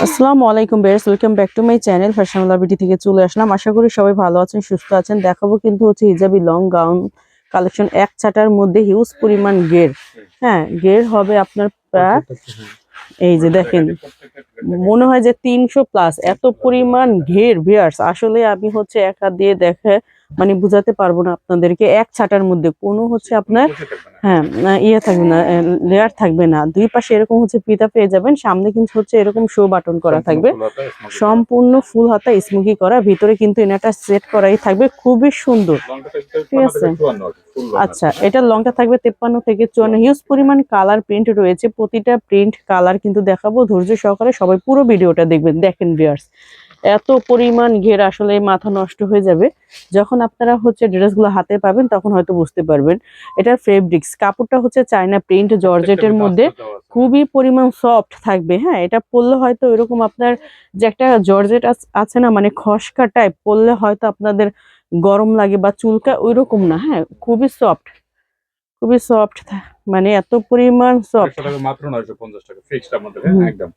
আসসালামু আলাইকুম বেয়ার্স, welcome back to my channel fashion লাভিটি থেকে চলে আসলাম। আশা করি সবাই ভালো আছেন, সুস্থ আছেন। দেখাবো কিন্তু হচ্ছে হিজাবি লং গাউন কালেকশন। এক ছাটার মধ্যে হিউজ পরিমাণ গের। হ্যাঁ, গের হবে আপনার প্রায়, এই যে দেখেন, মনে হয় যে 300 প্লাস এত পরিমাণ ঘের ভিউয়ার্স। আসলে আমি হচ্ছে এক হাত দিয়ে দেখে মানে বুঝাতে পারবো না আপনাদেরকে। এক ছাটার মধ্যে কোনো হচ্ছে আপনার হ্যাঁ ইয়ে থাকবে না, লেয়ার থাকবে না। দুই পাশে এরকম হচ্ছে ফিতা পেয়ে যাবেন, সামনে কিন্তু হচ্ছে এরকম শো বাটন করা থাকবে, সম্পূর্ণ ফুল হাতা স্মোকি করা। ভিতরে কিন্তু এনাটা সেট করাই থাকবে, খুবই সুন্দর। ঠিক আছে, আচ্ছা, এটার লংটা থাকবে 53 থেকে 54। হিউজ পরিমাণ কালার প্রিন্ট রয়েছে, প্রতিটা প্রিন্ট কালার কিন্তু দেখাবো। ধৈর্য সহকারে সবাই পুরো ভিডিওটা দেখবেন। দেখেন ভিউয়ার্স, এত পরিমাণ ঘের আসলে মাথা নষ্ট হয়ে যাবে। যখন আপনারা হচ্ছে ড্রেসগুলো হাতে পাবেন তখন হয়তো বুঝতে পারবেন। এটার ফেব্রিক্স কাপড়টা হচ্ছে চায়না প্রিন্ট জর্জেটের মধ্যে, খুবই পরিমাণ সফট থাকবে। হ্যাঁ, এটা পরলে হয়তো এরকম আপনার যে একটা জর্জেট আছে না, মানে খসকা টাইপ, পরলে হয়তো আপনাদের গরম লাগে বা চুলকা, ওইরকম না। হ্যাঁ, খুবই সফট, খুবই সফট, মানে এত পরিমাণ সফট। মাত্র 950 টাকা ফিক্সড আমাদের একদম।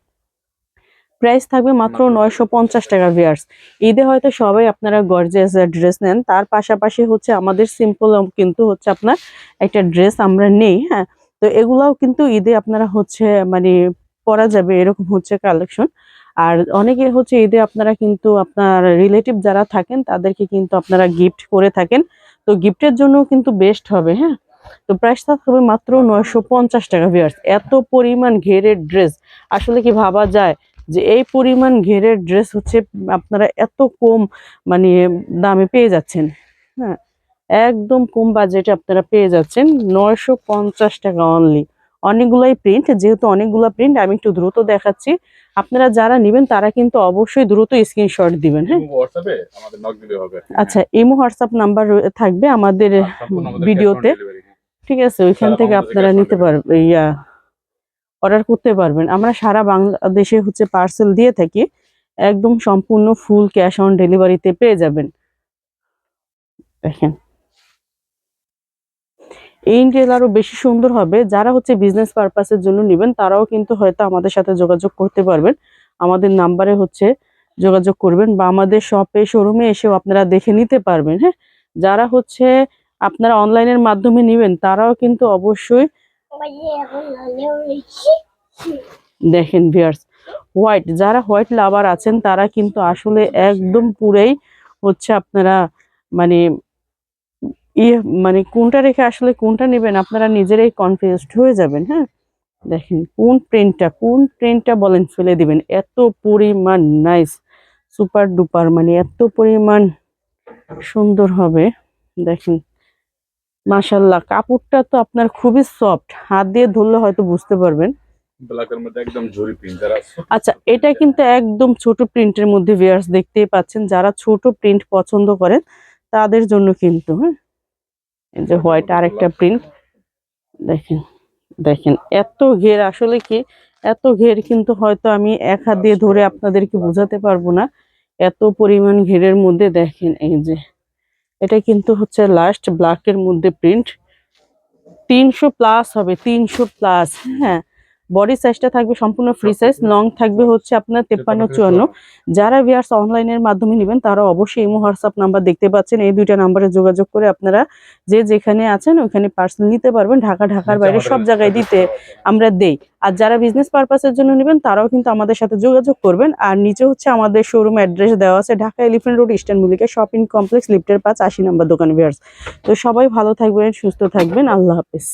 প্রাইস থাকবে মাত্র 950 টাকা ভিউয়ার্স। ঈদে হয়তো সবাই আপনারা গর্জিয়াস ড্রেস নেন, তার পাশাপাশি হচ্ছে আমাদের সিম্পল কিন্তু হচ্ছে আপনার একটা ড্রেস আমরা নেই। হ্যাঁ, তো এগুলাও কিন্তু ঈদে আপনারা হচ্ছে মানে পরা যাবে, এরকম হচ্ছে কালেকশন। আর অনেকে হচ্ছে ঈদে আপনারা কিন্তু আপনার রিলেটিভ যারা থাকেন তাদেরকে কিন্তু আপনারা গিফট করে থাকেন, তো গিফটের জন্য কিন্তু বেস্ট হবে। হ্যাঁ, তো প্রাইসটা হবে মাত্র 950 টাকা ভিউয়ার্স। এত পরিমাণ ঘেরের ড্রেস, আসলে কি ভাবা যায় যে এই পরিমাণ ঘেরের ড্রেস হচ্ছে আপনারা এত কম মানে দামে পেয়ে যাচ্ছেন? হ্যাঁ, একদম কম বাজেটে আপনারা পেয়ে যাচ্ছেন 950 টাকা অনলি। অনেকগুলাই প্রিন্ট, যেহেতু অনেকগুলা প্রিন্ট আমি একটু দ্রুত দেখাচ্ছি। আপনারা যারা নেবেন তারা কিন্তু অবশ্যই দ্রুত স্ক্রিনশট দিবেন। হ্যাঁ, আচ্ছা, ইমো হোয়াটসঅ্যাপ নাম্বার থাকবে আমাদের ভিডিওতে। ঠিক আছে, ওইখান থেকে আপনারা নিতে পারবেন, অর্ডার করতে পারবেন। আমরা সারা বাংলাদেশে হচ্ছে পার্সেল দিয়ে থাকি, একদম সম্পূর্ণ ফুল ক্যাশ অন ডেলিভারিতে পেয়ে যাবেন। দেখেন, এই ইন্টেরিয়র আরো বেশি সুন্দর হবে। যারা হচ্ছে বিজনেস পারপাসের জন্য নেবেন তারাও কিন্তু হয়তো আমাদের সাথে যোগাযোগ করতে পারবেন। আমাদের নাম্বারে হচ্ছে যোগাযোগ করবেন, বা আমাদের শপে শোরুমে এসেও আপনারা দেখে নিতে পারবেন। হ্যাঁ, যারা হচ্ছে আপনারা অনলাইনের মাধ্যমে নেবেন তারাও কিন্তু অবশ্যই দেখেন ভিউয়ার্স, হোয়াইট, যারা হোয়াইট লাভার আছেন তারা কিন্তু আসলে একদম পুরাই হচ্ছে আপনারা মানে ইয়ে মানে কোনটা রেখে আসলে কোনটা নেবেন আপনারা নিজেরাই কনফিউজড হয়ে যাবেন। হ্যাঁ, দেখেন কোন প্রিন্টটা বলেন ফেলে দিবেন, এত পরিমাণ নাইস, সুপার ডুপার, মানে এত পরিমাণ সুন্দর হবে। দেখেন, মাশাল্লাহ, কাপড়টা তো আপনার খুবই সফট, হাত দিয়ে ধরলে হয়তো বুঝতে পারবেন। ব্ল্যাকের মধ্যে একদম ঝুরি প্রিন্ট। আচ্ছা, এটা কিন্তু একদম ছোট প্রিন্টের মধ্যে ভিউয়ার্স দেখতেই পাচ্ছেন। যারা ছোট প্রিন্ট পছন্দ করেন তাদের জন্য কিন্তু। হ্যাঁ, এই যে হোয়াইট আরেকটা প্রিন্ট, দেখেন দেখেন, এত ঘের, আসলে কি এত ঘের কিন্তু হয়তো আমি এক হাত দিয়ে ধরে আপনাদেরকে বোঝাতে পারবো না, এত পরিমাণ ঘেরের মধ্যে। দেখেন, এই যে এটা কিন্তু হচ্ছে লাস্ট ব্ল্যাকের মধ্যে প্রিন্ট, 300 প্লাস হবে, 300 প্লাস। হ্যাঁ, বডি সাইজটা থাকবে সম্পূর্ণ ফ্রি সাইজ, লং থাকবে হচ্ছে আপনার 53-54। যারা ভিউয়ার্স অনলাইনের মাধ্যমে নেবেন তারা অবশ্যই ইমো হোয়াটসঅ্যাপ নাম্বার দেখতে পাচ্ছেন, এই দুইটা নাম্বারে যোগাযোগ করে আপনারা যে যেখানে আছেন ওখানে পার্সেল নিতে পারবেন। ঢাকার বাইরে সব জায়গায় দিতে আমরা দেই। আর যারা বিজনেস পারপাসের জন্য নেবেন তারাও কিন্তু আমাদের সাথে যোগাযোগ করবেন। আর নিচে হচ্ছে আমাদের শোরুম অ্যাড্রেস দেওয়া আছে, Dhaka elephant road, eastern Mallika shopping complex, লিফটের 5, 80 নম্বর দোকান ভিউয়ার্স। তো সবাই ভালো থাকবেন, সুস্থ থাকবেন, আল্লাহ হাফেজ।